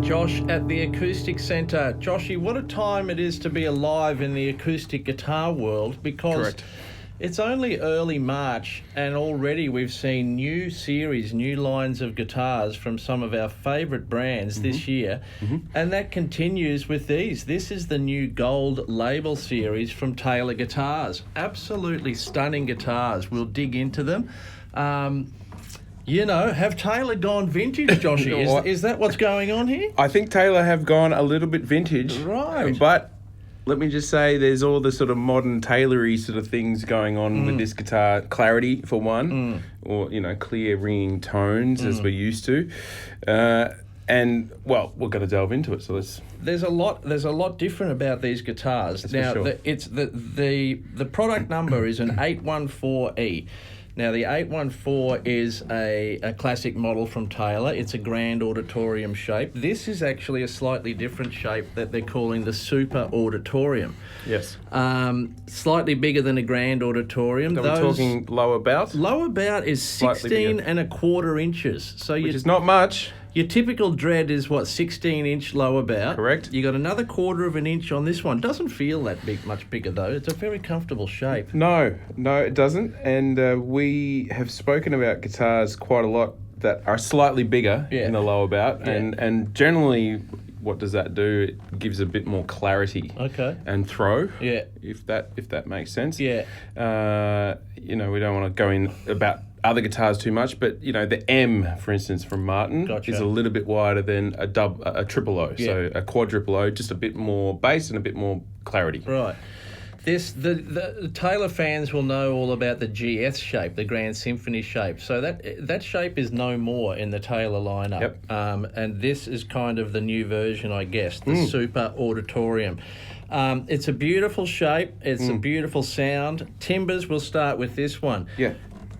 Josh at the Acoustic Centre. Joshy, what a time it is to be alive in the acoustic guitar world, because Correct. It's only early March and already we've seen new series, new lines of guitars from some of our favourite brands this year. And that continues with these. This is the new gold label series from Taylor Guitars. Absolutely stunning guitars. We'll dig into them. You know, have Taylor gone vintage, Joshy? Is that what's going on here? I think Taylor have gone a little bit vintage. Right. But let me just say, there's all the sort of modern Taylory sort of things going on with this guitar. Clarity, for one, or, you know, clear ringing tones as we're used to. And, well, we're going to delve into it, so let's... There's a lot different about these guitars. That's now, for sure. the product number is an 814E. Now, the 814 is a classic model from Taylor. It's a grand auditorium shape. This is actually a slightly different shape that they're calling the super auditorium. Yes. Slightly bigger than a grand auditorium. Are we talking lower bout? Lower bout is Slightly 16 bigger. and a quarter inches. So Which is not much. your typical dread is, 16-inch lower bout. Correct. You got another quarter of an inch on this one. Doesn't feel that big, much bigger though. It's a very comfortable shape. No, it doesn't. And we have spoken about guitars quite a lot that are slightly bigger in the lower bout. Yeah. And generally, what does that do? It gives a bit more clarity. Okay. And throw. Yeah. If that makes sense. Yeah. You know, we don't want to go in about other guitars too much, but you know, the M, for instance, from Maton is a little bit wider than a triple O. Yeah. So a quadruple O, just a bit more bass and a bit more clarity. Right. The Taylor fans will know all about the GS shape, the Grand Symphony shape. So that shape is no more in the Taylor lineup. Yep. And this is kind of the new version, I guess, the Super Auditorium. It's a beautiful shape. It's a beautiful sound. Timbers, we'll start with this one. Yeah.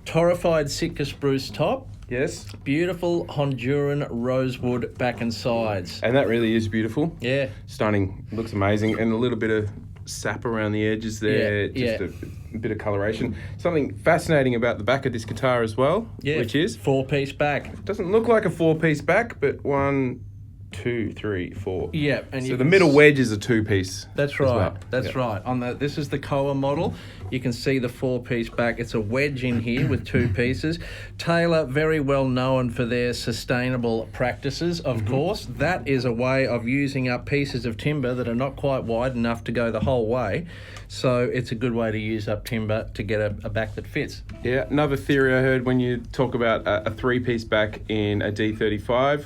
Torrified Sitka spruce top. Yes. Beautiful Honduran rosewood back and sides. And that really is beautiful. Yeah. Stunning. Looks amazing. And a little bit of sap around the edges there. Yeah, Just a bit of coloration. Something fascinating about the back of this guitar as well, which is... 4-piece back. It doesn't look like a 4-piece back, but 1, 2, 3, 4. Yeah. And so the middle wedge is a 2-piece. That's right. well. That's right. This is the Koa model. You can see the 4-piece back. It's a wedge in here with 2 pieces. Taylor, very well known for their sustainable practices, of course. That is a way of using up pieces of timber that are not quite wide enough to go the whole way. So it's a good way to use up timber to get a back that fits. Yeah, another theory I heard when you talk about a 3-piece back in a D35,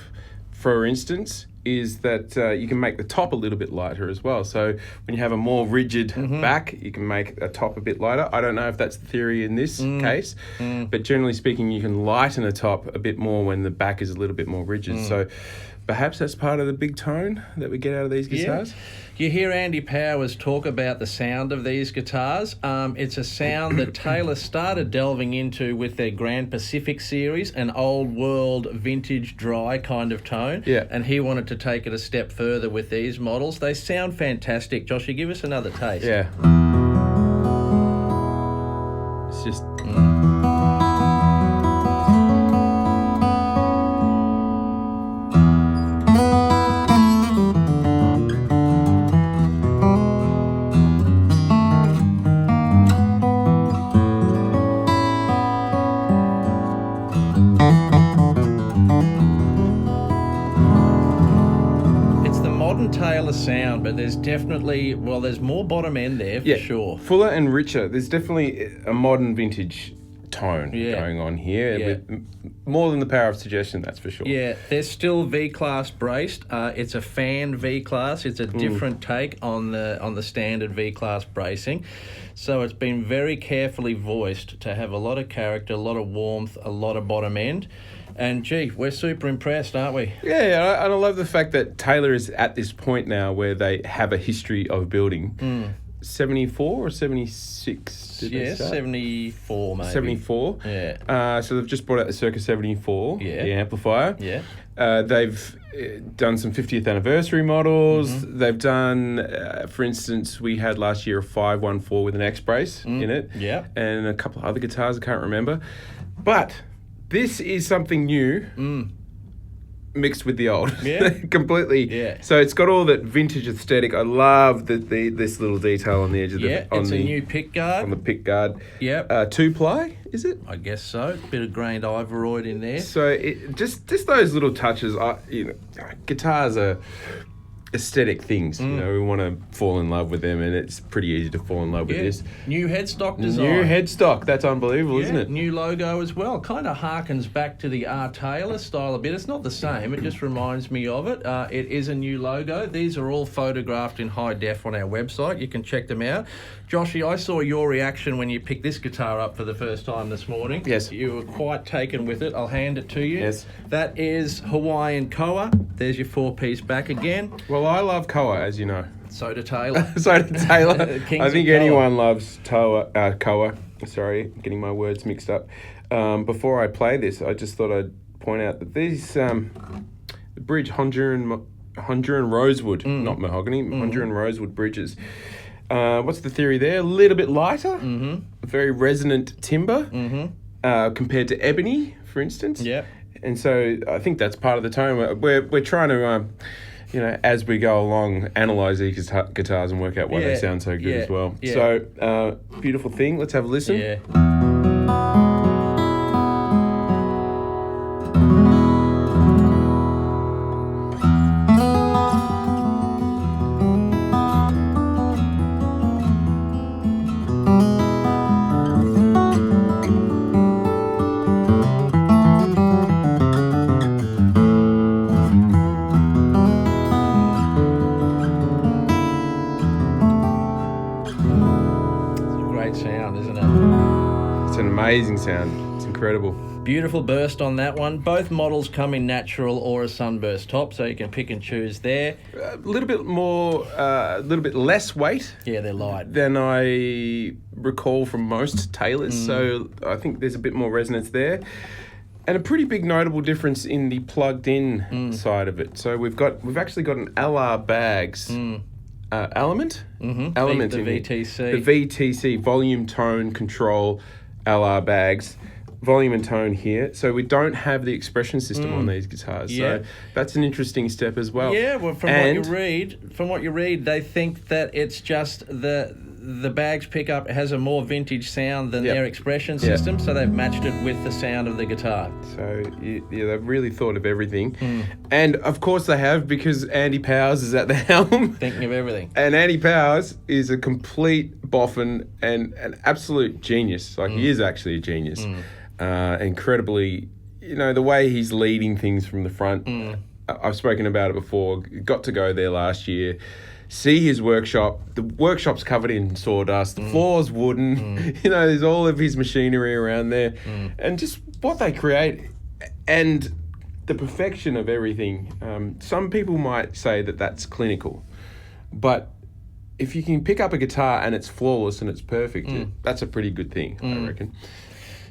for instance, is that you can make the top a little bit lighter as well. So when you have a more rigid back, you can make a top a bit lighter. I don't know if that's the theory in this case, but generally speaking, you can lighten a top a bit more when the back is a little bit more rigid. So perhaps that's part of the big tone that we get out of these guitars. You hear Andy Powers talk about the sound of these guitars. It's a sound that Taylor started delving into with their Grand Pacific series, an old world, vintage, dry kind of tone. Yeah. And he wanted to take it a step further with these models. They sound fantastic. Joshy, give us another taste. Yeah. It's just... Taylor sound, but there's definitely, there's more bottom end there for sure. Fuller and richer. There's definitely a modern vintage tone going on here. With more than the power of suggestion, that's for sure. Yeah, they're still V-class braced. It's a fan V-class. It's a different take on the standard V-class bracing. So it's been very carefully voiced to have a lot of character, a lot of warmth, a lot of bottom end. And, gee, we're super impressed, aren't we? Yeah, and I love the fact that Taylor is at this point now where they have a history of building. 74 or 76? Did they start? 74 maybe. 74? Yeah. So they've just brought out the Circa 74, the amplifier. Yeah. They've done some 50th anniversary models. They've done, for instance, we had last year a 514 with an X-brace in it. Yeah. And a couple of other guitars I can't remember. But... this is something new, mixed with the old. Yeah. Completely. Yeah. So it's got all that vintage aesthetic. I love this little detail on the edge of the it's a new pick guard. on the pick guard. Yep. 2-ply, is it? I guess so. Bit of grained ivory in there. So just those little touches. Guitars are aesthetic things. We want to fall in love with them, and it's pretty easy to fall in love with this. New headstock design. New headstock. That's unbelievable, isn't it? New logo as well. Kind of harkens back to the R. Taylor style a bit. It's not the same. It just reminds me of it. It is a new logo. These are all photographed in high def on our website. You can check them out. Joshy, I saw your reaction when you picked this guitar up for the first time this morning. Yes. You were quite taken with it. I'll hand it to you. Yes. That is Hawaiian Koa. There's your 4-piece back again. Well, I love Koa, as you know. So do Taylor. So did Taylor. Kings I think of Koa. anyone loves Koa. Sorry, getting my words mixed up. Before I play this, I just thought I'd point out that these the bridge Honduran rosewood, not mahogany, Honduran rosewood bridges. What's the theory there? A little bit lighter, very resonant timber compared to ebony, for instance. Yeah. And so I think that's part of the tone. We're trying to, as we go along, analyse these guitars and work out why they sound so good as well. Yeah. So, beautiful thing. Let's have a listen. Yeah. Amazing sound. It's incredible. Beautiful burst on that one. Both models come in natural or a sunburst top, so you can pick and choose there. A little bit more, a little bit less weight. Yeah, they're light. Than I recall from most Taylors, so I think there's a bit more resonance there. And a pretty big notable difference in the plugged-in side of it. So we've actually got an LR Bags element. Element the in VTC. The VTC, volume, tone, control, LR Bags, volume and tone here. So we don't have the expression system on these guitars. Yeah. So that's an interesting step as well. Yeah, well, from what you read, they think that it's just the Bags pickup has a more vintage sound than their expression system, so they've matched it with the sound of the guitar. So they've really thought of everything. And of course they have, because Andy Powers is at the helm. Thinking of everything. And Andy Powers is a complete boffin and an absolute genius. Like, he is actually a genius. Incredibly, the way he's leading things from the front. I've spoken about it before. Got to go there last year. See his workshop. The workshop's covered in sawdust. The floor's wooden. There's all of his machinery around there. And just what they create and the perfection of everything. Some people might say that that's clinical. But if you can pick up a guitar and it's flawless and it's perfect, that's a pretty good thing, I reckon.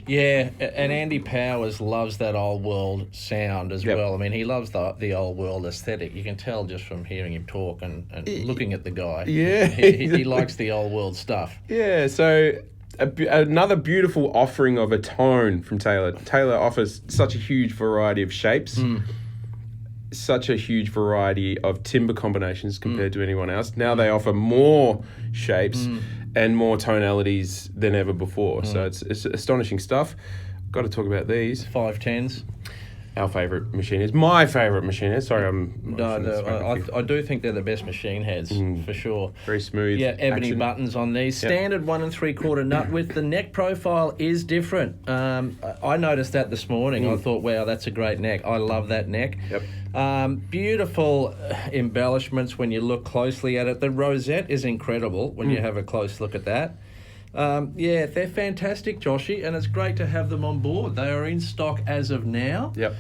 Yeah, and Andy Powers loves that old world sound as well. I mean, he loves the old world aesthetic. You can tell just from hearing him talk and looking at the guy. Yeah. He likes the old world stuff. Yeah, so another beautiful offering of a tone from Taylor. Taylor offers such a huge variety of shapes, such a huge variety of timber combinations compared to anyone else. Now they offer more shapes and more tonalities than ever before. So it's astonishing stuff. Got to talk about these. 510s. Our favourite machine is my favourite machine head. Sorry, I do think they're the best machine heads for sure. Very smooth. Yeah, ebony action. buttons on these. Standard 1 3/4 nut width. The neck profile is different. I noticed that this morning. I thought, wow, that's a great neck. I love that neck. Yep. Beautiful embellishments when you look closely at it. The rosette is incredible when you have a close look at that. They're fantastic, Joshy, and it's great to have them on board. They are in stock as of now. Yep.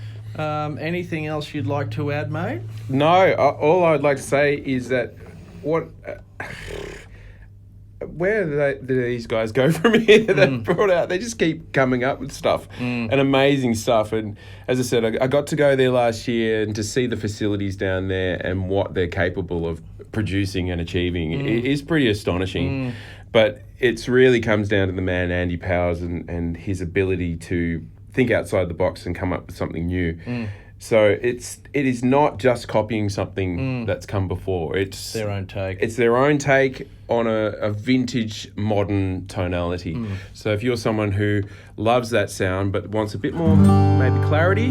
Anything else you'd like to add, mate? No, all I'd like to say is that where do these guys go from here? They've brought out, they just keep coming up with stuff and amazing stuff. And as I said, I got to go there last year and to see the facilities down there and what they're capable of producing and achieving is pretty astonishing. But it really comes down to the man, Andy Powers, and his ability to think outside the box and come up with something new. So it is not just copying something that's come before. It's Their own take. It's their own take on a vintage modern tonality. So if you're someone who loves that sound but wants a bit more maybe clarity,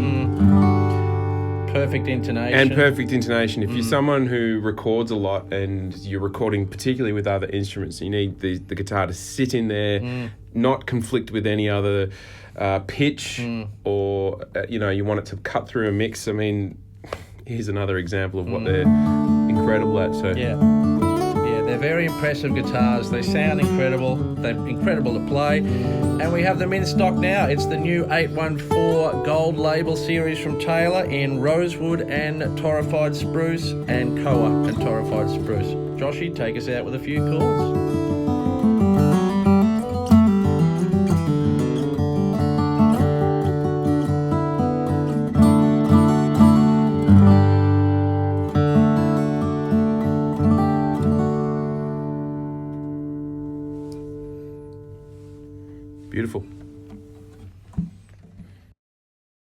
perfect intonation. and perfect intonation. If you're someone who records a lot and you're recording particularly with other instruments, you need the guitar to sit in there, not conflict with any other pitch, or you want it to cut through a mix. I mean, here's another example of what they're incredible at. So Yeah, they're very impressive guitars. They sound incredible. They're incredible to play. And we have them in stock now. It's the new 814 Gold Label series from Taylor in rosewood and torrefied spruce, and koa and torrefied spruce. Joshy, take us out with a few chords. beautiful.